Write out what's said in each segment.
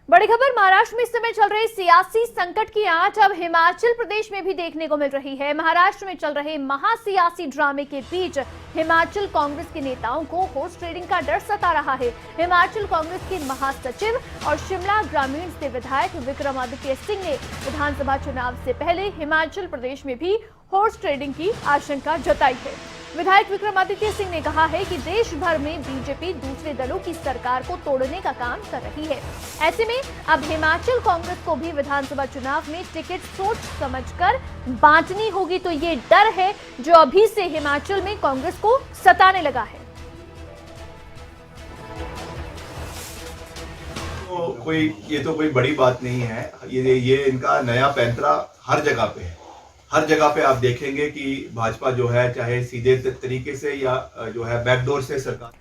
बड़ी खबर महाराष्ट्र में इस समय चल रहे सियासी संकट की आंच अब हिमाचल प्रदेश में भी देखने को मिल रही है। महाराष्ट्र में चल रहे महासियासी ड्रामे के बीच हिमाचल कांग्रेस के नेताओं को हॉर्स ट्रेडिंग का डर सता रहा है। हिमाचल कांग्रेस के महासचिव और शिमला ग्रामीण से विधायक विक्रमादित्य सिंह ने विधानसभा चुनाव से पहले हिमाचल प्रदेश में भी हॉर्स ट्रेडिंग की आशंका जताई है। विधायक विक्रमादित्य सिंह ने कहा है कि देश भर में बीजेपी दूसरे दलों की सरकार को तोड़ने का काम कर रही है। ऐसे में अब हिमाचल कांग्रेस को भी विधानसभा चुनाव में टिकट सोच समझकर बांटनी होगी, तो ये डर है जो अभी से हिमाचल में कांग्रेस को सताने लगा है। तो ये तो कोई बड़ी बात नहीं है। ये इनका नया पैंतरा हर जगह पे है। हर जगह पे आप देखेंगे कि भाजपा जो है चाहे सीधे तरीके से या जो है बैकडोर से सरकार।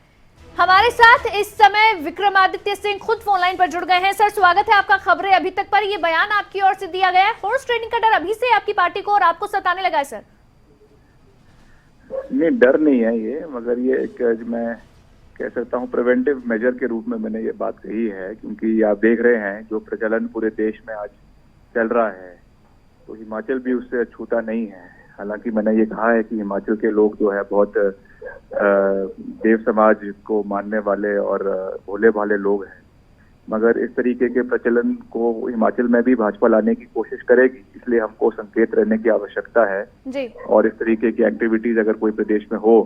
हमारे साथ इस समय विक्रमादित्य सिंह खुद फोन लाइन पर जुड़ गए हैं। सर, स्वागत है आपका खबरें अभी तक पर। ये बयान आपकी ओर से दिया गया है, हॉर्स ट्रेडिंग का डर अभी से आपकी पार्टी को और आपको सताने लगा है। सर, नहीं, डर नहीं है ये, मगर ये एक मैं कह सकता हूँ प्रिवेंटिव मेजर के रूप में मैंने ये बात कही है, क्योंकि आप देख रहे हैं जो प्रचलन पूरे देश में आज चल रहा है तो हिमाचल भी उससे अछूता नहीं है। हालांकि मैंने ये कहा है कि हिमाचल के लोग जो है बहुत देव समाज को मानने वाले और भोले भाले लोग हैं, मगर इस तरीके के प्रचलन को हिमाचल में भी भाजपा लाने की कोशिश करेगी, इसलिए हमको संकेत रहने की आवश्यकता है जी। और इस तरीके की एक्टिविटीज अगर कोई प्रदेश में हो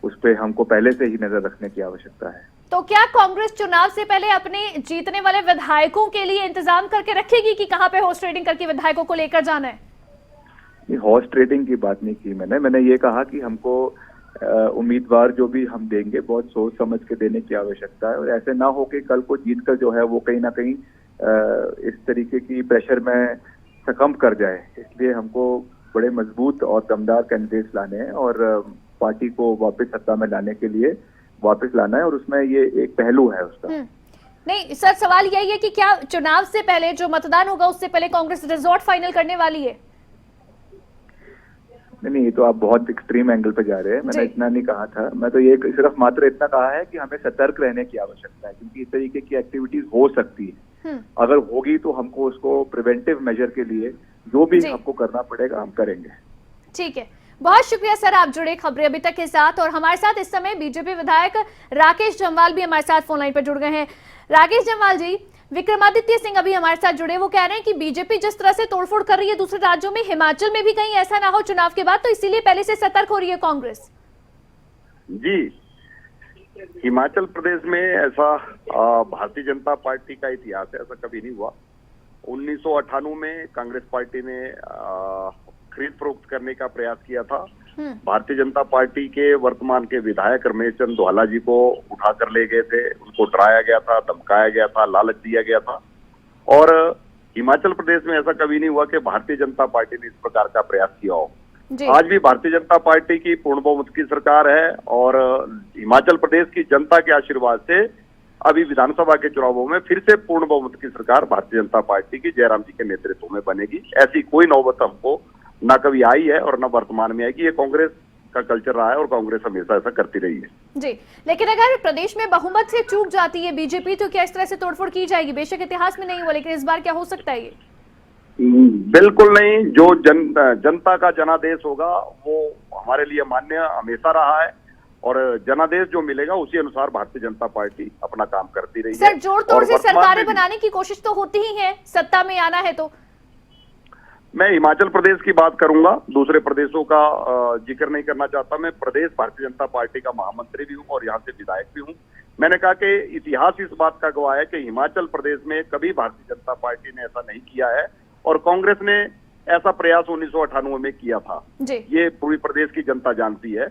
उस पर हमको पहले से ही नजर रखने की आवश्यकता है। तो क्या कांग्रेस चुनाव से पहले अपने जीतने वाले विधायकों के लिए इंतजाम करके रखेगी कि कहां पे हॉर्स ट्रेडिंग करके विधायकों को लेकर जाना है? हॉर्स ट्रेडिंग की बात नहीं की मैंने ये कहा कि हमको उम्मीदवार जो भी हम देंगे बहुत सोच समझ के देने की आवश्यकता है, और ऐसे ना हो कि कल को जीतकर जो है वो कहीं ना कहीं इस तरीके की प्रेशर में सकम कर जाए। इसलिए हमको बड़े मजबूत और दमदार कैंडिडेट्स लाने हैं और पार्टी को वापस सत्ता में लाने के लिए वापस लाना है, और उसमें ये एक पहलू है उसका। नहीं सर, सवाल यही है कि क्या चुनाव से पहले जो मतदान होगा उससे पहले कांग्रेस रिजॉर्ट फाइनल करने वाली है? नहीं, ये तो आप बहुत एक्सट्रीम एंगल पे जा रहे हैं। मैंने इतना नहीं कहा था। मैं तो ये सिर्फ मात्र इतना कहा है कि हमें सतर्क रहने की आवश्यकता है, क्योंकि इस तरीके की एक्टिविटीज हो सकती है। अगर होगी तो हमको उसको प्रिवेंटिव मेजर के लिए जो भी हमको करना पड़ेगा हम करेंगे। ठीक है, बहुत शुक्रिया सर, आप जुड़े खबरें अभी तक के साथ। और हमारे साथ इस समय बीजेपी विधायक राकेश जम्वाल भी हमारे साथ फोन लाइन पर जुड़ गए हैं। राकेश जम्वाल जी, विक्रमादित्य सिंह अभी हमारे साथ जुड़े, वो कह रहे हैं कि बीजेपी जिस तरह से तोड़फोड़ कर रही है दूसरे राज्यों में, हिमाचल में भी कहीं ऐसा ना हो चुनाव के बाद, तो इसीलिए पहले से सतर्क हो रही है कांग्रेस। जी, हिमाचल प्रदेश में ऐसा भारतीय जनता पार्टी का इतिहास है, ऐसा कभी नहीं हुआ। 1998 में कांग्रेस पार्टी ने खरीद फरोख्त करने का प्रयास किया था। भारतीय जनता पार्टी के वर्तमान के विधायक रमेश चंद्र धोला जी को उठाकर ले गए थे, उनको डराया गया था, धमकाया गया था, लालच दिया गया था। और हिमाचल प्रदेश में ऐसा कभी नहीं हुआ कि भारतीय जनता पार्टी ने इस प्रकार का प्रयास किया हो। आज भी भारतीय जनता पार्टी की पूर्ण बहुमत की सरकार है और हिमाचल प्रदेश की जनता के आशीर्वाद से अभी विधानसभा के चुनावों में फिर से पूर्ण बहुमत की सरकार भारतीय जनता पार्टी की जयराम जी के नेतृत्व में बनेगी। ऐसी कोई नौबत हमको ना कभी आई है और ना वर्तमान में आएगी। ये कांग्रेस का कल्चर रहा है और कांग्रेस हमेशा ऐसा करती रही है। जी, लेकिन अगर प्रदेश में बहुमत से चूक जाती है बीजेपी तो क्या इस तरह से तोड़फोड़ की जाएगी? बेशक इतिहास में नहीं हुआ, लेकिन इस बार क्या हो सकता है ये? बिल्कुल नहीं। जो जनता का जनादेश होगा वो हमारे लिए मान्य हमेशा रहा है और जनादेश जो मिलेगा उसी अनुसार भारतीय जनता पार्टी अपना काम करती रही है। सर, जोड़ तोड़ से सरकारें बनाने की कोशिश तो होती ही है, सत्ता में आना है तो। मैं हिमाचल प्रदेश की बात करूंगा, दूसरे प्रदेशों का जिक्र नहीं करना चाहता। मैं प्रदेश भारतीय जनता पार्टी का महामंत्री भी हूं और यहाँ से विधायक भी हूं। मैंने कहा कि इतिहास इस बात का गवाह है कि हिमाचल प्रदेश में कभी भारतीय जनता पार्टी ने ऐसा नहीं किया है और कांग्रेस ने ऐसा प्रयास 1998 में किया था। ये पूरी प्रदेश की जनता जानती है।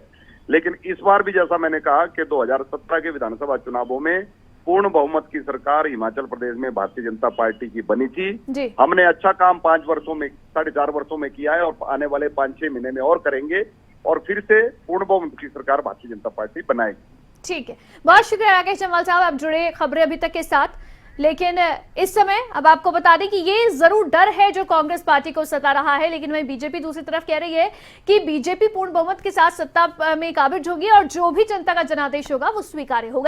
लेकिन इस बार भी जैसा मैंने कहा कि 2017 के विधानसभा चुनावों में पूर्ण बहुमत की सरकार हिमाचल प्रदेश में भारतीय जनता पार्टी की बनी थी। हमने अच्छा काम 5 वर्षों में 4.5 वर्षों में किया है और आने वाले 5-6 महीने में और करेंगे और फिर से पूर्ण बहुमत की सरकार भारतीय जनता पार्टी बनाएगी। ठीक है, बहुत शुक्रिया राकेश जम्वाल साहब, आप जुड़े खबरें अभी तक के साथ। लेकिन इस समय अब आपको बता दें कि ये जरूर डर है जो कांग्रेस पार्टी को सता रहा है, लेकिन वही बीजेपी दूसरी तरफ कह रही है कि बीजेपी पूर्ण बहुमत के साथ सत्ता में काबिज होगी और जो भी जनता का जनादेश होगा वो स्वीकार्य होगा।